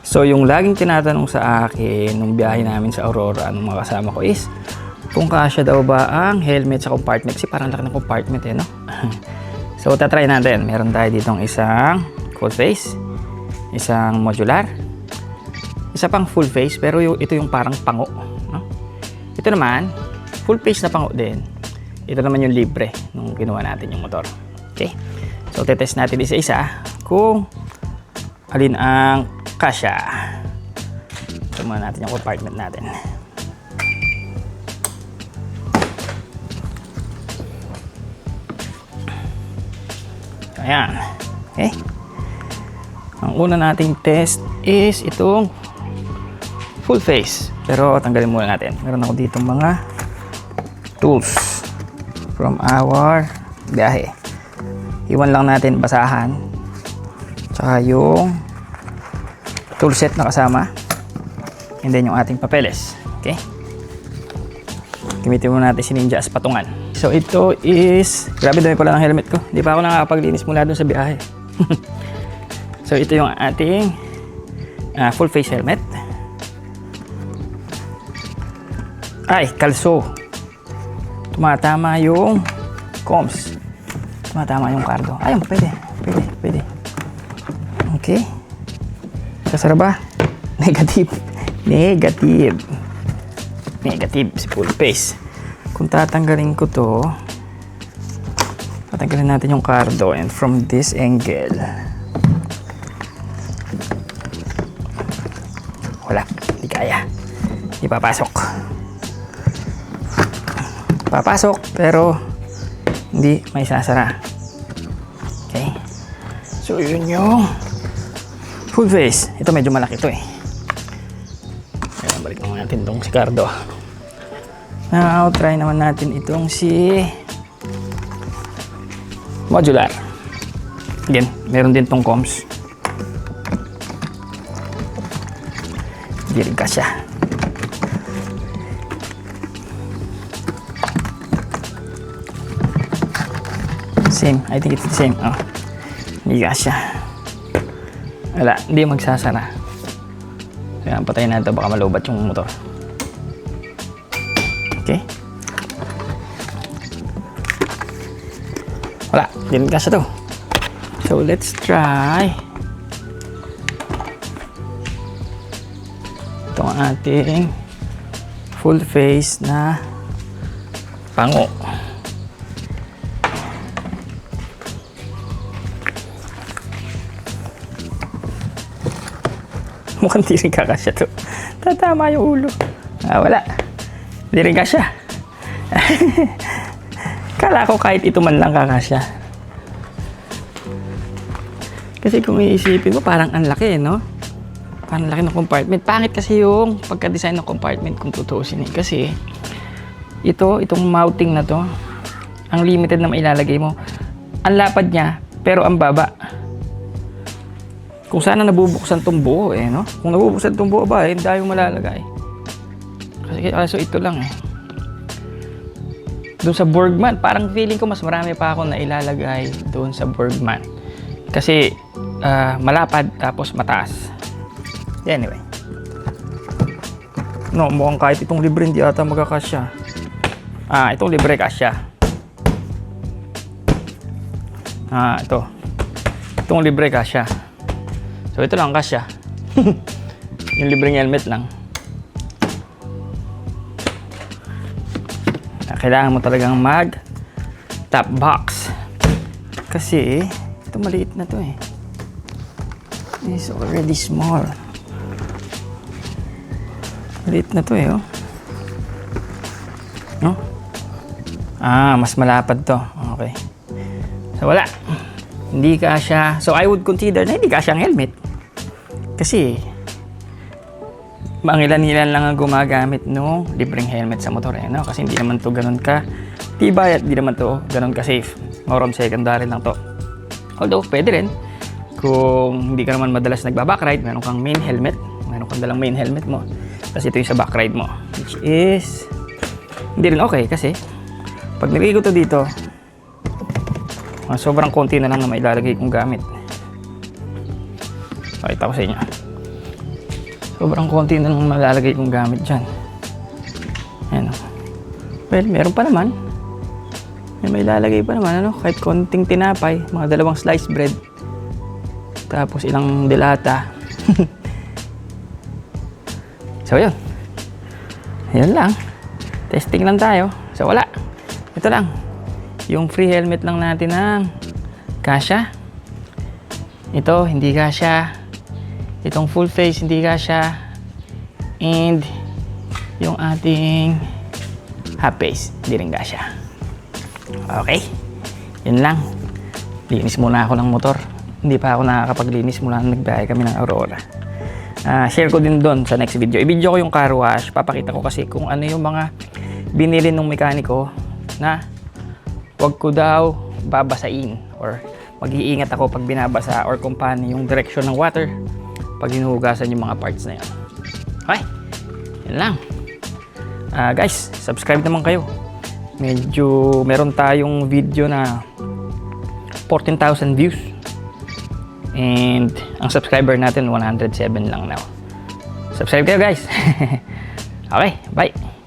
So yung laging tinatanong sa akin nung biyahe namin sa Aurora, nung mga kasama ko is, kung kasya daw ba ang helmet sa compartment. Kasi parang laki ng compartment no? So tatry natin. Meron tayo ditong isang full face, isang modular, isa pang full face, pero ito yung parang pango, no? Ito naman, full face na pango din. Ito naman yung libre nung kinuha natin yung motor. Okay? So tetest natin isa-isa kung alin ang kasya. Ito muna natin yung compartment natin. Ayan. Okay. Ang una nating test is itong full face. Pero tanggalin muna natin. Meron ako dito mga tools from our biyahe. Iwan lang natin basahan. Tsaka yung tool set na kasama. And then yung ating papeles. Okay. Gamitin muna natin si Ninja as patungan. So ito is, grabe dami pala ng helmet ko. Hindi pa ako nakakapaglinis mula dun sa biyahe. So ito yung ating full face helmet. Ay, kalso. Tumatama yung comms. Tumatama yung cargo. Ayun, pwede. Okay. Kasara ba? Negative si full face. Kung tatanggalin ko to, tatanggalin natin yung cardo, and from this angle, wala, hindi kaya, hindi papasok, pero hindi may sasara. Okay, so yun yung full face. Ito medyo malaki to eh. Kaya balik naman natin itong si cardo. Now, try naman natin itong si modular. Again, meron din tong comms. Hindi rin kasya. Same, I think it's the same. Oh, hindi kasya. Wala, hindi magsasara. Kaya patayin natin ito, baka malubat yung motor. Okay. Wala, hindi kasya to. So let's try ito ang ating full face na pango. Mukhang di rin kakasya to. Tatama yung ulo. Wala. Di rin kasya. Kala ko kahit ito man lang kakasya. Kasi kung iisipin mo, parang ang laki, no? Parang laki ng compartment. Pangit kasi yung pagka-design ng compartment kung tutuusin eh. Kasi itong mounting na to, ang limited na mailalagay mo. Ang lapad niya, pero ang baba. Kung sana nabubuksan tong buo eh, no? Kung nabubuksan tong buo ba, hindi tayo malalagay. Kasi ito lang eh. Doon sa Burgman, parang feeling ko mas marami pa ako na ilalagay doon sa Burgman. Kasi malapad tapos mataas. Anyway. No, mukhang kahit itong libre hindi ata magkakasya. Itong libre kasya. Ito. Itong libre kasya. So ito lang kasya. Yung libreng helmet lang. Kailangan mo talagang mag top box. Kasi ito maliit na to eh. It's already small. Maliit na to eh, oh. No? Mas malapad to. Okay. So wala. Hindi kasya. So I would consider na hindi kasya ang helmet. Kasi mangilan-ilan lang ang gumagamit no libreng helmet sa motor eh, no? Kasi hindi naman to ganun ka tibay at hindi naman to ganun ka safe. More on secondary lang to. Although pwede rin kung hindi ka naman madalas nagba-backride, meron kang main helmet, meron kang dalang main helmet mo. Kasi ito yung sa backride mo, which is hindi rin okay kasi pag nilagay ko to dito, sobrang konti na lang na mailalagay kong gamit. Pakita ko sa inyo. Sobrang konti na nung malalagay kong gamit dyan. Ayan o. Well, meron pa naman. May lalagay pa naman, ano? Kahit konting tinapay, mga 2 slice bread. Tapos ilang delata. So, yun. Yun lang. Testing lang tayo. So, wala. Ito lang. Yung free helmet lang natin ng kasya. Ito, hindi kasya. Itong full face, hindi kasya. And yung ating half face, hindi rin kasya. Okay. Yun lang. Linis muna ako ng motor. Hindi pa ako nakakapaglinis mula nang nagbiyahe kami ng Aurora. Share ko din doon sa next video. I-video ko yung car wash. Papakita ko kasi kung ano yung mga binili ng mekaniko na wag ko daw babasain or mag-iingat ako pag binabasa or kung paano yung direction ng water pag hinuhugasan yung mga parts na yun. Okay, yun lang. Guys, subscribe naman kayo. Medyo meron tayong video na 14,000 views and ang subscriber natin 107 lang now. Subscribe kayo guys. Okay, bye.